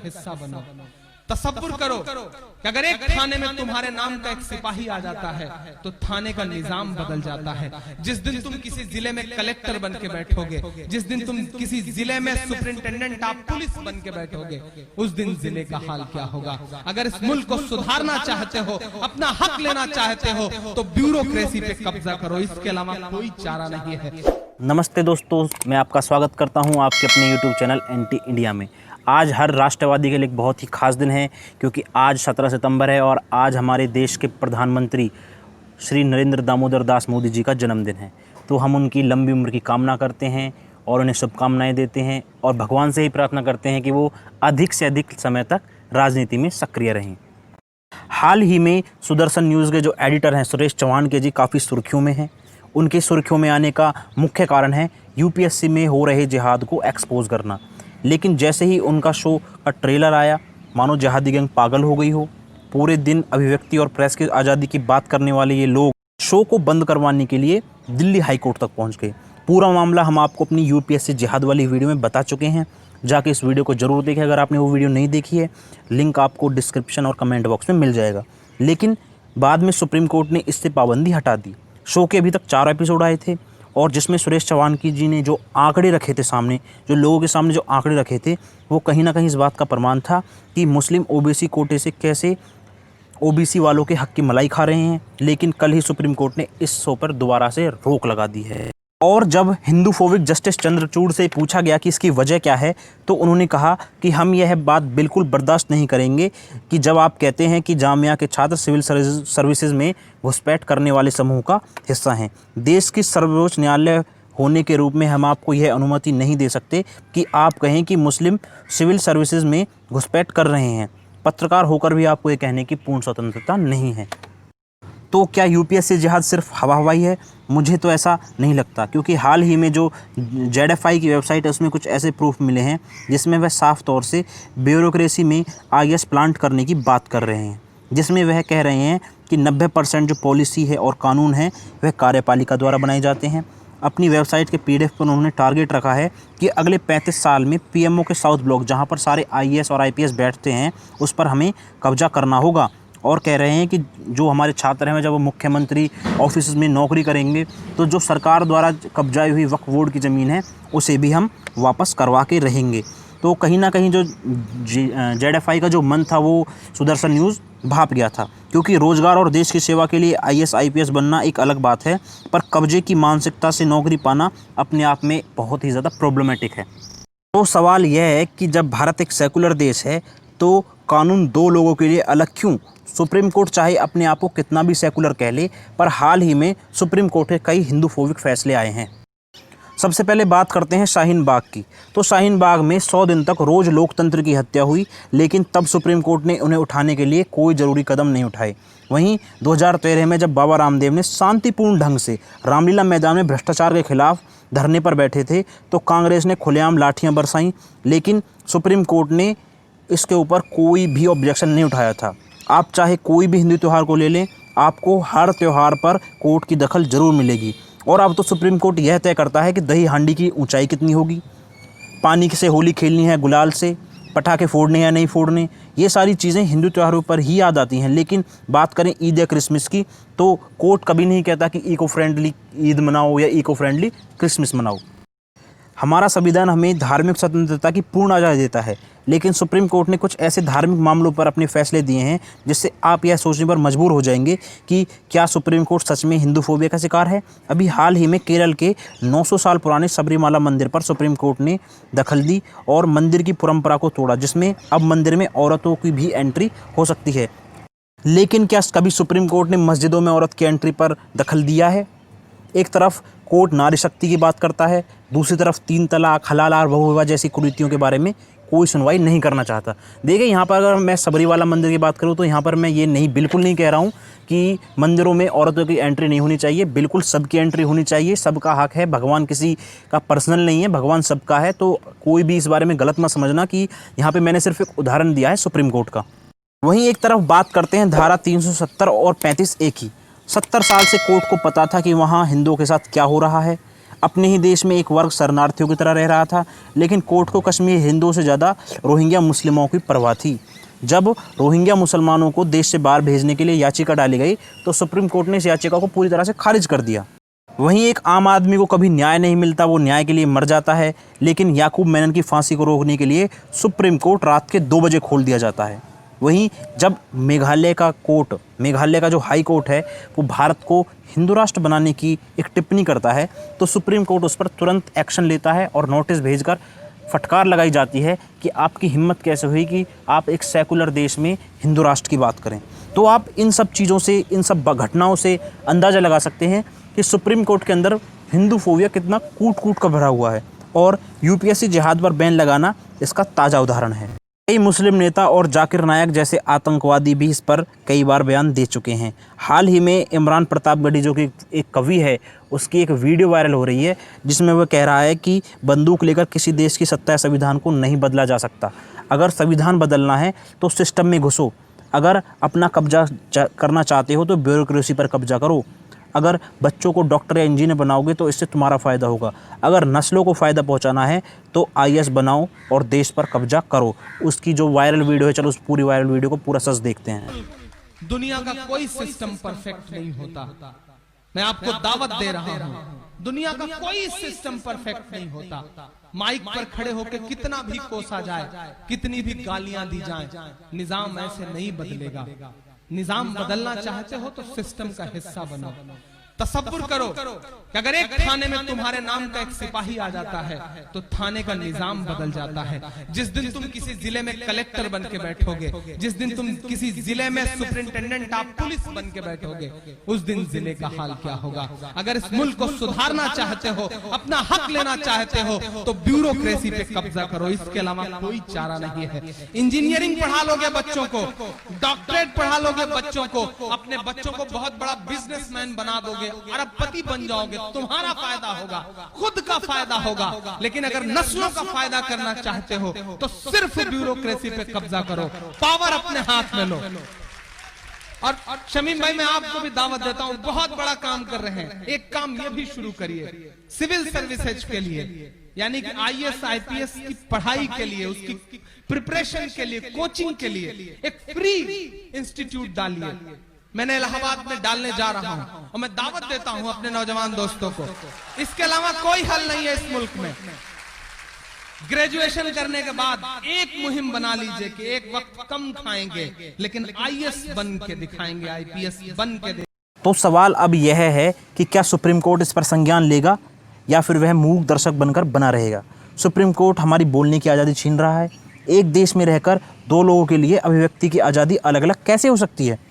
हिस्सा बनो। तसव्वुर करो कि अगर एक थाने में तुम्हारे नाम का एक सिपाही आ जाता है तो थाने का निजाम बदल जाता है। जिस दिन तुम किसी जिले में कलेक्टर बन के बैठोगे, जिस दिन तुम किसी जिले में सुपरिंटेंडेंट ऑफ पुलिस बन के बैठोगे, उस दिन जिले का हाल क्या होगा। अगर इस मुल्क को सुधारना चाहते हो, अपना हक लेना चाहते हो, तो ब्यूरोक्रेसी पे कब्जा करो, इसके अलावा कोई चारा नहीं है। नमस्ते दोस्तों, मैं आपका स्वागत करता हूं आपके अपने YouTube चैनल एंटी इंडिया में। आज हर राष्ट्रवादी के लिए एक बहुत ही खास दिन है, क्योंकि आज 17 सितंबर है और आज हमारे देश के प्रधानमंत्री श्री नरेंद्र दामोदर दास मोदी जी का जन्मदिन है। तो हम उनकी लंबी उम्र की कामना करते हैं और उन्हें शुभकामनाएं देते हैं और भगवान से ही प्रार्थना करते हैं कि वो अधिक से अधिक समय तक राजनीति में सक्रिय रहें। हाल ही में सुदर्शन न्यूज़ के जो एडिटर हैं सुरेश चौहान के जी काफ़ी सुर्खियों में हैं। उनके सुर्खियों में आने का मुख्य कारण है यूपीएससी में हो रहे जिहाद को एक्सपोज करना। लेकिन जैसे ही उनका शो का ट्रेलर आया, मानो जिहादी गैंग पागल हो गई हो। पूरे दिन अभिव्यक्ति और प्रेस की आज़ादी की बात करने वाले ये लोग शो को बंद करवाने के लिए दिल्ली हाई कोर्ट तक पहुंच गए। पूरा मामला हम आपको अपनी यूपीएससी जिहाद वाली वीडियो में बता चुके हैं, जाके इस वीडियो को ज़रूर देखें अगर आपने वो वीडियो नहीं देखी है। लिंक आपको डिस्क्रिप्शन और कमेंट बॉक्स में मिल जाएगा। लेकिन बाद में सुप्रीम कोर्ट ने इससे पाबंदी हटा दी। शो के अभी तक 4 एपिसोड आए थे और जिसमें सुरेश चौहान की जी ने जो आंकड़े रखे थे सामने, जो लोगों के सामने जो आंकड़े रखे थे, वो कहीं ना कहीं इस बात का प्रमाण था कि मुस्लिम ओबीसी कोटे से कैसे ओबीसी वालों के हक की मलाई खा रहे हैं। लेकिन कल ही सुप्रीम कोर्ट ने इस शो पर दोबारा से रोक लगा दी है। और जब हिंदू फोबिक जस्टिस चंद्रचूड़ से पूछा गया कि इसकी वजह क्या है, तो उन्होंने कहा कि हम यह बात बिल्कुल बर्दाश्त नहीं करेंगे कि जब आप कहते हैं कि जामिया के छात्र सिविल सर्विसेज में घुसपैठ करने वाले समूह का हिस्सा हैं। देश की सर्वोच्च न्यायालय होने के रूप में हम आपको यह अनुमति नहीं दे सकते कि आप कहें कि मुस्लिम सिविल सर्विसेज में घुसपैठ कर रहे हैं। पत्रकार होकर भी आपको ये कहने की पूर्ण स्वतंत्रता नहीं है। तो क्या यूपीएससी जिहाद सिर्फ हवा हवाई है? मुझे तो ऐसा नहीं लगता, क्योंकि हाल ही में जो जेडएफआई की वेबसाइट है उसमें कुछ ऐसे प्रूफ मिले हैं जिसमें वह साफ तौर से ब्यूरोक्रेसी में आईएएस प्लांट करने की बात कर रहे हैं, जिसमें वह कह रहे हैं कि 90% जो पॉलिसी है और कानून है वह कार्यपालिका द्वारा बनाए जाते हैं। अपनी वेबसाइट के पीडीएफ पर उन्होंने टारगेट रखा है कि अगले 35 साल में पीएमओ के साउथ ब्लॉक, जहाँ पर सारे आईएएस और आईपीएस बैठते हैं, उस पर हमें कब्जा करना होगा। और कह रहे हैं कि जो हमारे छात्र हैं जब वो मुख्यमंत्री ऑफिस में नौकरी करेंगे तो जो सरकार द्वारा कब्जाई हुई वक्फ बोर्ड की ज़मीन है उसे भी हम वापस करवा के रहेंगे। तो कहीं ना कहीं जो जेडएफआई का जो मन था वो सुदर्शन न्यूज़ भाप गया था, क्योंकि रोज़गार और देश की सेवा के लिए आईएएस आईपीएस बनना एक अलग बात है, पर कब्जे की मानसिकता से नौकरी पाना अपने आप में बहुत ही ज़्यादा प्रॉब्लमेटिक है। तो सवाल यह है कि जब भारत एक सेकुलर देश है तो कानून 2 लोगों के लिए अलग क्यों? सुप्रीम कोर्ट चाहे अपने आप को कितना भी सेकुलर कह ले, पर हाल ही में सुप्रीम कोर्ट के कई हिंदू फोबिक फैसले आए हैं। सबसे पहले बात करते हैं शाहीन बाग की। तो शाहीन बाग में 100 दिन तक रोज़ लोकतंत्र की हत्या हुई, लेकिन तब सुप्रीम कोर्ट ने उन्हें उठाने के लिए कोई ज़रूरी कदम नहीं उठाए। वहीं 2013 में जब बाबा रामदेव ने शांतिपूर्ण ढंग से रामलीला मैदान में भ्रष्टाचार के खिलाफ धरने पर बैठे थे तो कांग्रेस ने खुलेआम लाठियाँ बरसाईं, लेकिन सुप्रीम कोर्ट ने इसके ऊपर कोई भी ऑब्जेक्शन नहीं उठाया था। आप चाहे कोई भी हिंदू त्यौहार को ले लें, आपको हर त्यौहार पर कोर्ट की दखल ज़रूर मिलेगी। और अब तो सुप्रीम कोर्ट यह तय करता है कि दही हांडी की ऊंचाई कितनी होगी, पानी से होली खेलनी है गुलाल से, पटाखे फोड़ने या नहीं फोड़ने, ये सारी चीज़ें हिंदू त्योहारों पर ही याद आती हैं। लेकिन बात करें ईद या क्रिसमस की, तो कोर्ट कभी नहीं कहता कि इको फ्रेंडली ईद मनाओ या इको फ्रेंडली क्रिसमस मनाओ। हमारा संविधान हमें धार्मिक स्वतंत्रता की पूर्ण आज़ादी देता है, लेकिन सुप्रीम कोर्ट ने कुछ ऐसे धार्मिक मामलों पर अपने फैसले दिए हैं जिससे आप यह सोचने पर मजबूर हो जाएंगे कि क्या सुप्रीम कोर्ट सच में हिंदू फोबिया का शिकार है। अभी हाल ही में केरल के 900 साल पुराने सबरीमाला मंदिर पर सुप्रीम कोर्ट ने दखल दी और मंदिर की परंपरा को तोड़ा, जिसमें अब मंदिर में औरतों की भी एंट्री हो सकती है। लेकिन क्या कभी सुप्रीम कोर्ट ने मस्जिदों में औरत की एंट्री पर दखल दिया है? एक तरफ कोर्ट नारी शक्ति की बात करता है, दूसरी तरफ 3 तलाक, हलाल और बहुविवाह जैसी कुरीतियों के बारे में कोई सुनवाई नहीं करना चाहता। देखिए, यहाँ पर अगर मैं सबरीवाला मंदिर की बात करूँ तो यहाँ पर मैं ये बिल्कुल नहीं कह रहा हूँ कि मंदिरों में औरतों की एंट्री नहीं होनी चाहिए। बिल्कुल सबकी एंट्री होनी चाहिए, सबका हक है। भगवान किसी का पर्सनल नहीं है, भगवान सबका है। तो कोई भी इस बारे में गलत मत समझना कि यहाँ पर मैंने सिर्फ एक उदाहरण दिया है सुप्रीम कोर्ट का। वहीं एक तरफ बात करते हैं धारा 370 और 35A की। 70 साल से कोर्ट को पता था कि वहाँ हिंदुओं के साथ क्या हो रहा है। अपने ही देश में एक वर्ग शरणार्थियों की तरह रह रहा था, लेकिन कोर्ट को कश्मीर हिंदुओं से ज़्यादा रोहिंग्या मुस्लिमों की परवाह थी। जब रोहिंग्या मुसलमानों को देश से बाहर भेजने के लिए याचिका डाली गई तो सुप्रीम कोर्ट ने इस याचिका को पूरी तरह से खारिज कर दिया। वहीं एक आम आदमी को कभी न्याय नहीं मिलता, वो न्याय के लिए मर जाता है, लेकिन याकूब मेनन की फांसी को रोकने के लिए सुप्रीम कोर्ट रात के 2 बजे खोल दिया जाता है। वहीं जब मेघालय का जो हाई कोर्ट है वो भारत को हिंदू राष्ट्र बनाने की एक टिप्पणी करता है तो सुप्रीम कोर्ट उस पर तुरंत एक्शन लेता है और नोटिस भेजकर फटकार लगाई जाती है कि आपकी हिम्मत कैसे हुई कि आप एक सेकुलर देश में हिंदू राष्ट्र की बात करें। तो आप इन सब चीज़ों से, इन सब घटनाओं से अंदाज़ा लगा सकते हैं कि सुप्रीम कोर्ट के अंदर हिंदू फोबिया कितना कूट कूट कर भरा हुआ है, और यूपीएससी जिहाद पर बैन लगाना इसका ताज़ा उदाहरण है। कई मुस्लिम नेता और जाकिर नायक जैसे आतंकवादी भी इस पर कई बार बयान दे चुके हैं। हाल ही में इमरान प्रतापगढ़ी जो कि एक कवि है, उसकी एक वीडियो वायरल हो रही है जिसमें वह कह रहा है कि बंदूक लेकर किसी देश की सत्ता या संविधान को नहीं बदला जा सकता। अगर संविधान बदलना है तो सिस्टम में घुसो, अगर अपना कब्जा करना चाहते हो तो ब्यूरोक्रेसी पर कब्जा करो, अगर बच्चों को डॉक्टर या इंजीनियर बनाओगे तो इससे तुम्हारा फ़ायदा होगा, अगर नस्लों को फ़ायदा पहुंचाना है तो आईएएस बनाओ और देश पर कब्जा करो। उसकी जो वायरल वीडियो है, चलो उस पूरी वायरल वीडियो को पूरा सच देखते हैं। दुनिया का कोई सिस्टम परफेक्ट नहीं होता, मैं आपको दावत दे रहा हूं। दुनिया का कोई सिस्टम परफेक्ट नहीं होता। माइक पर खड़े होकर कितना भी कोसा जाए, कितनी भी गालियां दी जाएं, निजाम ऐसे नहीं बदलेगा। निजाम बदलना चाहते हो तो सिस्टम का हिस्सा बनो। तसव्वुर करो कि अगर एक थाने में तुम्हारे नाम का एक सिपाही आ जाता है तो थाने का निजाम बदल जाता है। जिस दिन तुम किसी जिले में कलेक्टर बन के बैठोगे, जिस दिन तुम किसी जिले में सुपरिंटेंडेंट ऑफ पुलिस बन के बैठोगे, उस दिन जिले का हाल क्या होगा। अगर इस मुल्क को सुधारना चाहते हो, अपना हक लेना चाहते हो तो ब्यूरोक्रेसी पे कब्जा करो, इसके अलावा कोई चारा नहीं है। इंजीनियरिंग पढ़ा लोगे बच्चों को, डॉक्टरेट पढ़ा लोगे बच्चों को, अपने बच्चों को बहुत बड़ा बिजनेसमैन बना दोगे, अरबपति बन जाओगे, तुम्हारा फायदा होगा, खुद का फायदा होगा। लेकिन अगर नस्लों का फायदा करना चाहते हो तो सिर्फ ब्यूरोक्रेसी पे कब्जा करो, पावर अपने हाथ में लो। और शमीम भाई, मैं आपको भी दावत देता हूं, बहुत बड़ा काम कर रहे हैं। एक काम ये भी शुरू करिए सिविल सर्विसेज के लिए, यानी कि आईएएस आईपीएस की पढ़ाई के लिए, उसकी प्रिपरेशन के लिए, कोचिंग के लिए एक फ्री इंस्टीट्यूट डालिए। मैंने इलाहाबाद में डालने जा रहा हूं और मैं दावत देता हूं अपने नौजवान दोस्तों को, इसके अलावा कोई हल नहीं है इस मुल्क में। ग्रेजुएशन करने के बाद एक मुहिम बना लीजिए कि एक वक्त कम खाएंगे लेकिन आईएएस बन के दिखाएंगे, आईपीएस बन के। तो सवाल अब यह है कि क्या सुप्रीम कोर्ट इस पर संज्ञान लेगा या फिर वह मूक दर्शक बनकर बना रहेगा। सुप्रीम कोर्ट हमारी बोलने की आज़ादी छीन रहा है। एक देश में रहकर दो लोगों के लिए अभिव्यक्ति की आज़ादी अलग अलग कैसे हो सकती है।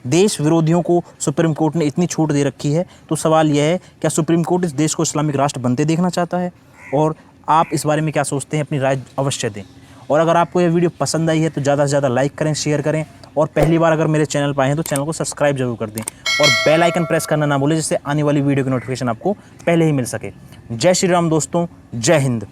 देश विरोधियों को सुप्रीम कोर्ट ने इतनी छूट दे रखी है, तो सवाल यह है क्या सुप्रीम कोर्ट इस देश को इस्लामिक राष्ट्र बनते देखना चाहता है। और आप इस बारे में क्या सोचते हैं, अपनी राय अवश्य दें। और अगर आपको यह वीडियो पसंद आई है तो ज़्यादा से ज़्यादा लाइक करें, शेयर करें, और पहली बार अगर मेरे चैनल पर आए हैं तो चैनल को सब्सक्राइब जरूर कर दें और बेल आइकन प्रेस करना ना भूलें, जिससे आने वाली वीडियो की नोटिफिकेशन आपको पहले ही मिल सके। जय श्री राम दोस्तों, जय हिंद।